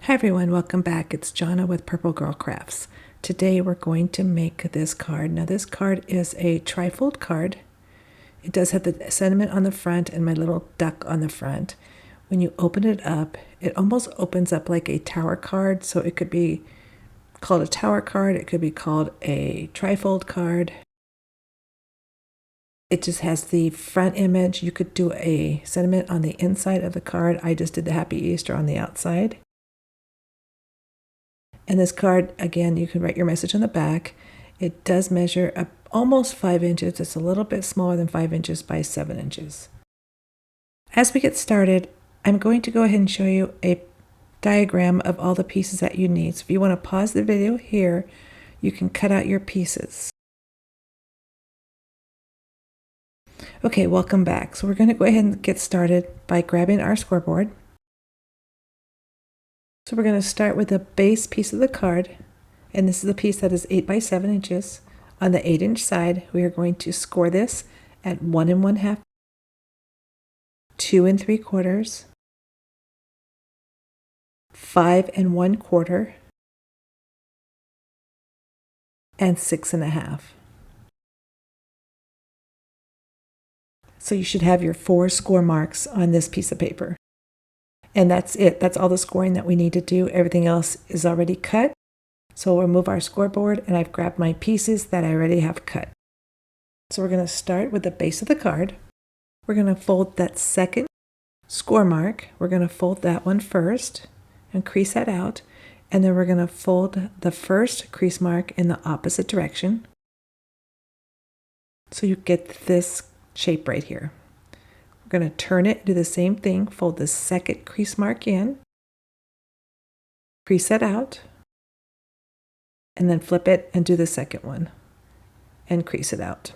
Hi everyone, welcome back. It's Jonna with Purple Girl Crafts. Today we're going to make this card. Now this card is a trifold card. It does have the sentiment on the front and my little duck on the front. When you open it up, it almost opens up like a tower card. So it could be called a tower card. It could be called a trifold card. It just has the front image. You could do a sentiment on the inside of the card. I just did the Happy Easter on the outside. And this card, again, you can write your message on the back. It does measure up almost 5 inches. It's a little bit smaller than 5 inches by 7 inches. As we get started, I'm going to go ahead and show you a diagram of all the pieces that you need. So if you want to pause the video here, you can cut out your pieces. Okay, welcome back. So we're going to go ahead and get started by grabbing our scoreboard. So we're going to start with the base piece of the card, and this is a piece that is 8 by 7 inches. On the 8-inch side, we are going to score this at 1 1/2, 2 3/4, 5 1/4, and 6 1/2. So you should have your 4 score marks on this piece of paper. And that's it. That's all the scoring that we need to do. Everything else is already cut. So we'll move our scoreboard, and I've grabbed my pieces that I already have cut. So we're going to start with the base of the card. We're going to fold that second score mark. We're going to fold that one first and crease that out. And then we're going to fold the first crease mark in the opposite direction. So you get this shape right here. We're going to turn it, do the same thing, fold the second crease mark in, crease that out, and then flip it and do the second one and crease it out.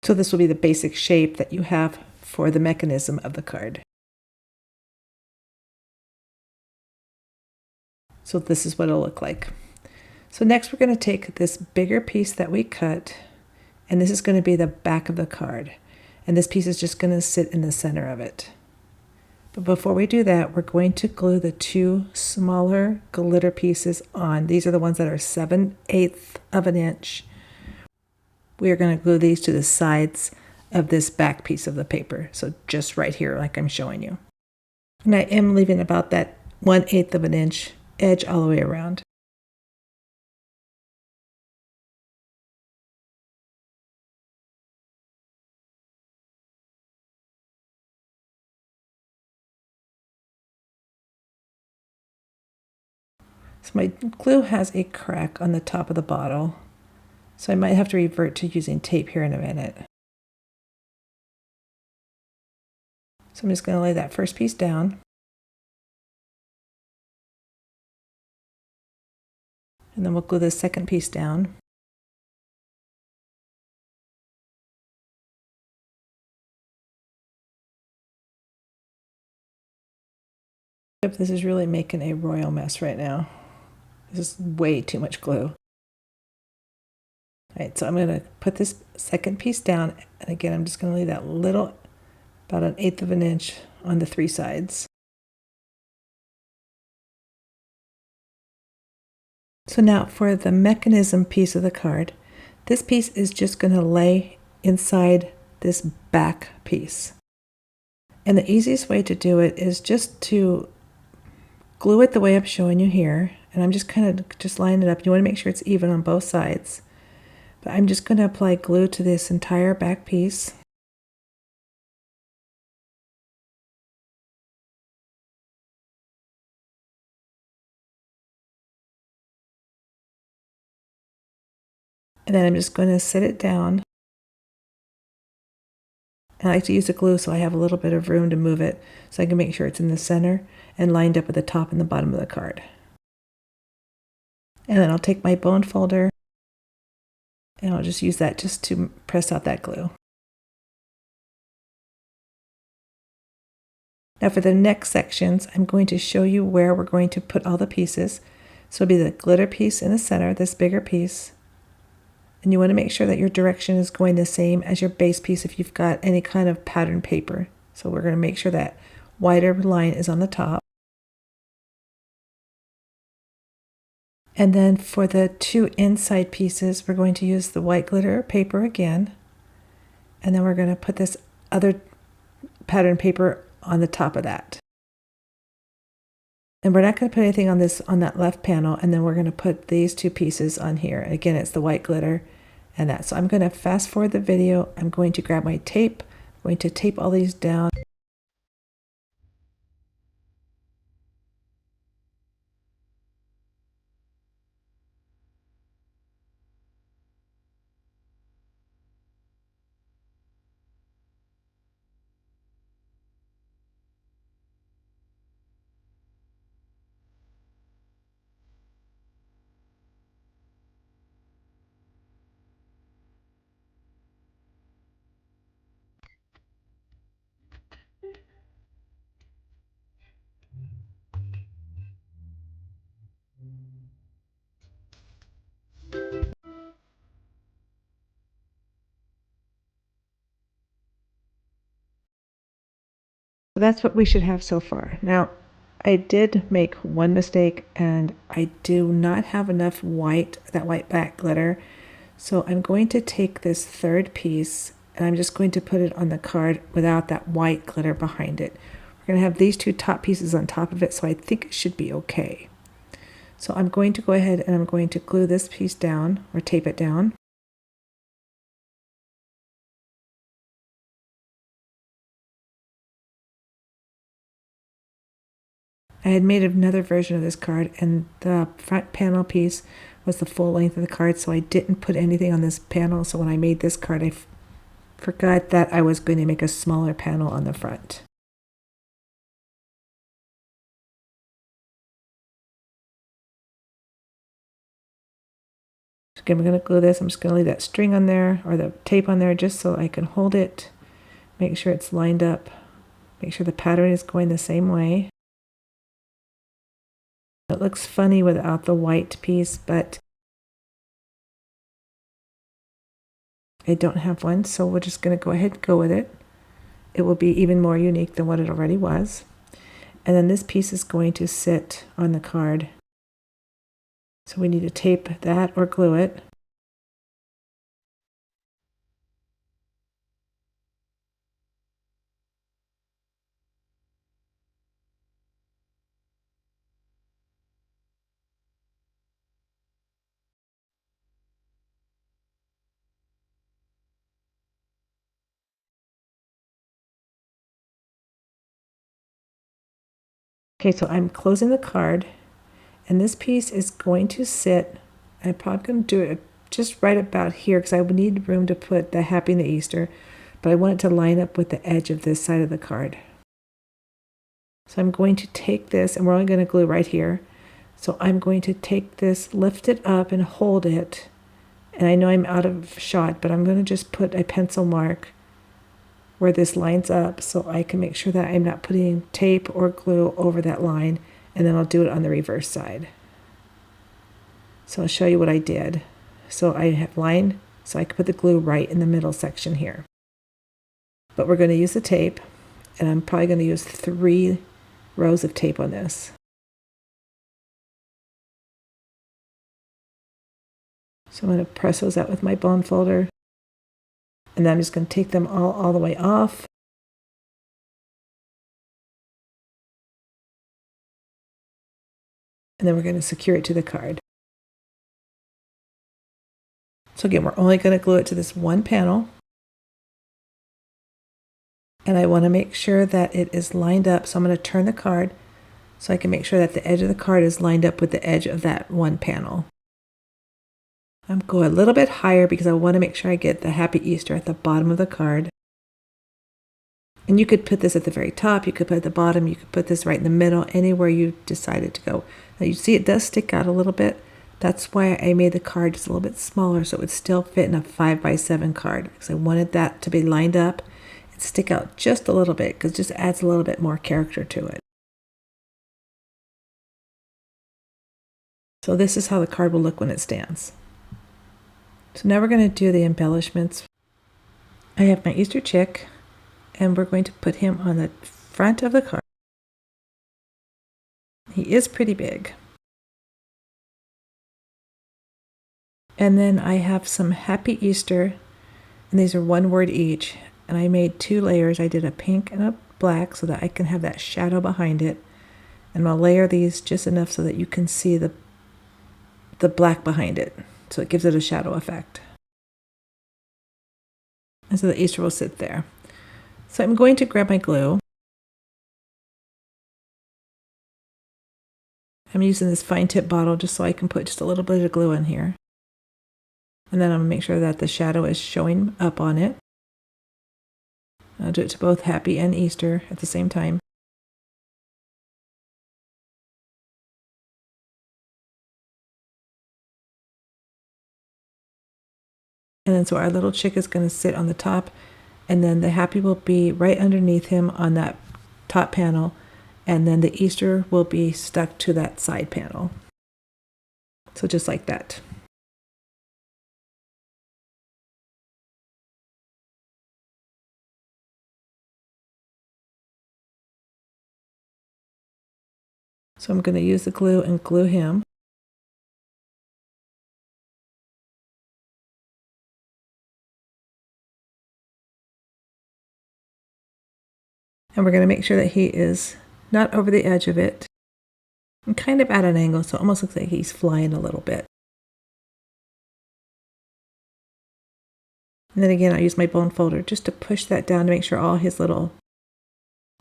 So this will be the basic shape that you have for the mechanism of the card. So this is what it'll look like. So next we're going to take this bigger piece that we cut, and this is going to be the back of the card. And this piece is just going to sit in the center of it. But before we do that, we're going to glue the 2 smaller glitter pieces on. These are the ones that are 7/8 of an inch. We are going to glue these to the sides of this back piece of the paper. So just right here, like I'm showing you. And I am leaving about that 1/8 of an inch edge all the way around. So my glue has a crack on the top of the bottle, so I might have to revert to using tape here in a minute. So I'm just going to lay that first piece down. And then we'll glue the second piece down. This is really making a royal mess right now. This is way too much glue. All right, so I'm going to put this second piece down, and again, I'm just going to leave that little, about 1/8 of an inch on the 3 sides. So now for the mechanism piece of the card, this piece is just going to lay inside this back piece. And the easiest way to do it is just to glue it the way I'm showing you here. And I'm just kind of just lining it up. You want to make sure it's even on both sides. But I'm just going to apply glue to this entire back piece. And then I'm just going to set it down. And I like to use the glue so I have a little bit of room to move it so I can make sure it's in the center and lined up at the top and the bottom of the card. And then I'll take my bone folder and I'll just use that just to press out that glue. Now for the next sections, I'm going to show you where we're going to put all the pieces. So it'll be the glitter piece in the center, this bigger piece. And you want to make sure that your direction is going the same as your base piece if you've got any kind of pattern paper. So we're going to make sure that wider line is on the top. And then for the two inside pieces, we're going to use the white glitter paper again. And then we're going to put this other pattern paper on the top of that. And we're not going to put anything on that left panel. And then we're going to put these two pieces on here. And again, it's the white glitter and that. So I'm going to fast forward the video. I'm going to grab my tape. I'm going to tape all these down. So that's what we should have so far. Now, I did make one mistake, and I do not have enough that white back glitter. So I'm going to take this third piece, and I'm just going to put it on the card without that white glitter behind it. We're going to have these two top pieces on top of it, so I think it should be okay. So I'm going to go ahead and I'm going to glue this piece down, or tape it down. I had made another version of this card, and the front panel piece was the full length of the card, so I didn't put anything on this panel. So when I made this card, I forgot that I was going to make a smaller panel on the front. Again, we're going to glue this. I'm just going to leave that string on there, or the tape on there, just so I can hold it, make sure it's lined up, make sure the pattern is going the same way. It looks funny without the white piece, but I don't have one, so we're just going to go ahead and go with it. It will be even more unique than what it already was. And then this piece is going to sit on the card. So we need to tape that or glue it. Okay, so I'm closing the card, and this piece is going to sit. I'm probably going to do it just right about here because I would need room to put the Happy and the Easter, but I want it to line up with the edge of this side of the card. So I'm going to take this, and we're only going to glue right here. So I'm going to take this, lift it up, and hold it. And I know I'm out of shot, but I'm going to just put a pencil mark where this lines up so I can make sure that I'm not putting tape or glue over that line, and then I'll do it on the reverse side. So I'll show you what I did. So I have line, so I can put the glue right in the middle section here. But we're going to use the tape, and I'm probably going to use 3 rows of tape on this. So I'm going to press those out with my bone folder. And then I'm just going to take them all the way off. And then we're going to secure it to the card. So again, we're only going to glue it to this one panel. And I want to make sure that it is lined up. So I'm going to turn the card so I can make sure that the edge of the card is lined up with the edge of that one panel. I'm going a little bit higher because I want to make sure I get the Happy Easter at the bottom of the card. And you could put this at the very top, you could put it at the bottom, you could put this right in the middle, anywhere you decided to go. Now you see it does stick out a little bit. That's why I made the card just a little bit smaller so it would still fit in a 5x7 card, because I wanted that to be lined up and stick out just a little bit because it just adds a little bit more character to it. So this is how the card will look when it stands. So now we're going to do the embellishments. I have my Easter chick, and we're going to put him on the front of the card. He is pretty big. And then I have some Happy Easter, and these are 1 word each. And I made 2 layers. I did a pink and a black so that I can have that shadow behind it. And I'll layer these just enough so that you can see the black behind it. So it gives it a shadow effect. And so the Easter will sit there. So I'm going to grab my glue. I'm using this fine tip bottle just so I can put just a little bit of glue in here. And then I'm going to make sure that the shadow is showing up on it. I'll do it to both Happy and Easter at the same time. And then so our little chick is going to sit on the top, and then the Happy will be right underneath him on that top panel, and then the Easter will be stuck to that side panel. So just like that. So I'm going to use the glue and glue him. And we're going to make sure that he is not over the edge of it and kind of at an angle, so it almost looks like he's flying a little bit. And then again, I use my bone folder just to push that down to make sure all his little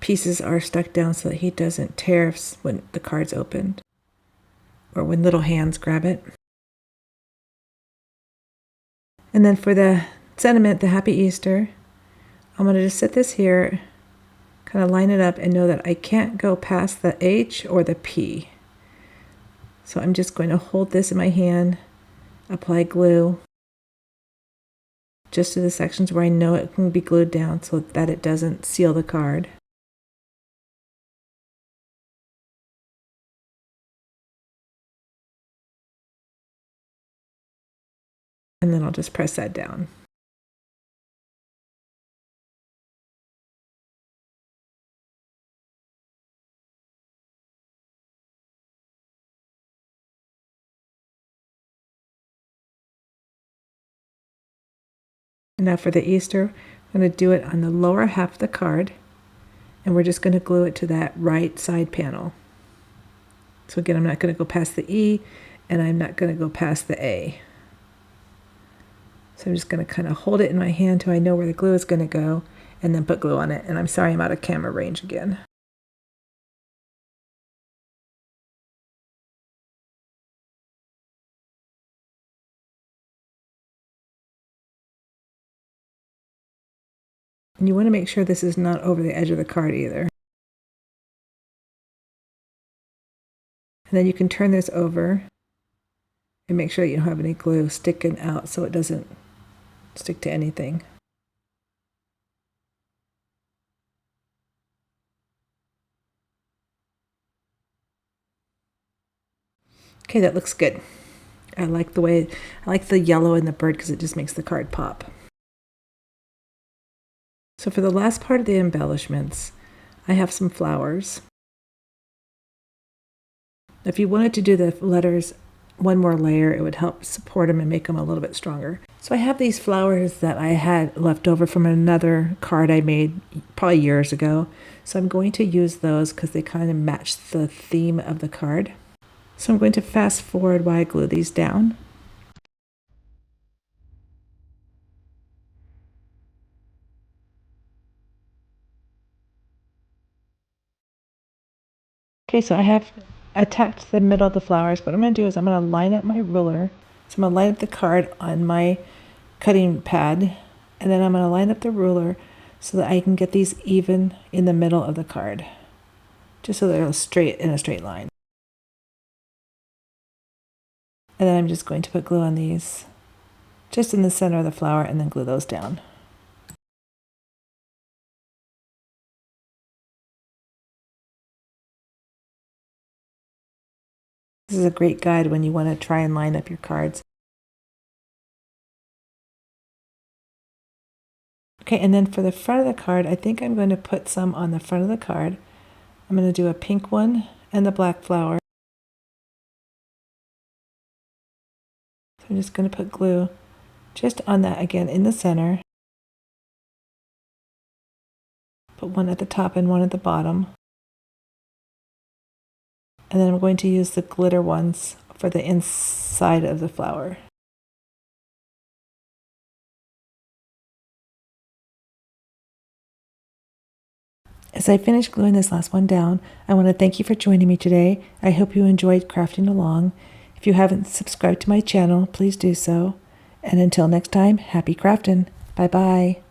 pieces are stuck down so that he doesn't tear when the card's opened or when little hands grab it. And then for the sentiment, the Happy Easter, I'm going to just set this here, kind of line it up, and know that I can't go past the H or the P. So I'm just going to hold this in my hand, apply glue just to the sections where I know it can be glued down so that it doesn't seal the card. And then I'll just press that down. And now for the Easter, I'm going to do it on the lower half of the card, and we're just going to glue it to that right side panel. So again, I'm not going to go past the E, and I'm not going to go past the A. So I'm just going to kind of hold it in my hand till I know where the glue is going to go, and then put glue on it. And I'm sorry I'm out of camera range again. And you want to make sure this is not over the edge of the card either. And then you can turn this over and make sure that you don't have any glue sticking out so it doesn't stick to anything. Okay, that looks good. I like the yellow in the bird because it just makes the card pop. So for the last part of the embellishments, I have some flowers. If you wanted to do the letters 1 more layer, it would help support them and make them a little bit stronger. So I have these flowers that I had left over from another card I made probably years ago. So I'm going to use those because they kind of match the theme of the card. So I'm going to fast forward while I glue these down. Okay, so I have attached the middle of the flowers. What I'm going to do is I'm going to line up my ruler. So I'm going to line up the card on my cutting pad, and then I'm going to line up the ruler so that I can get these even in the middle of the card, just so they're straight in a straight line. And then I'm just going to put glue on these just in the center of the flower and then glue those down. This is a great guide when you want to try and line up your cards. Okay, and then for the front of the card, I think I'm going to put some on the front of the card. I'm going to do a pink one and the black flower. So I'm just going to put glue just on that again in the center. Put one at the top and one at the bottom. And then I'm going to use the glitter ones for the inside of the flower. As I finish gluing this last one down, I want to thank you for joining me today. I hope you enjoyed crafting along. If you haven't subscribed to my channel, please do so. And until next time, happy crafting. Bye-bye.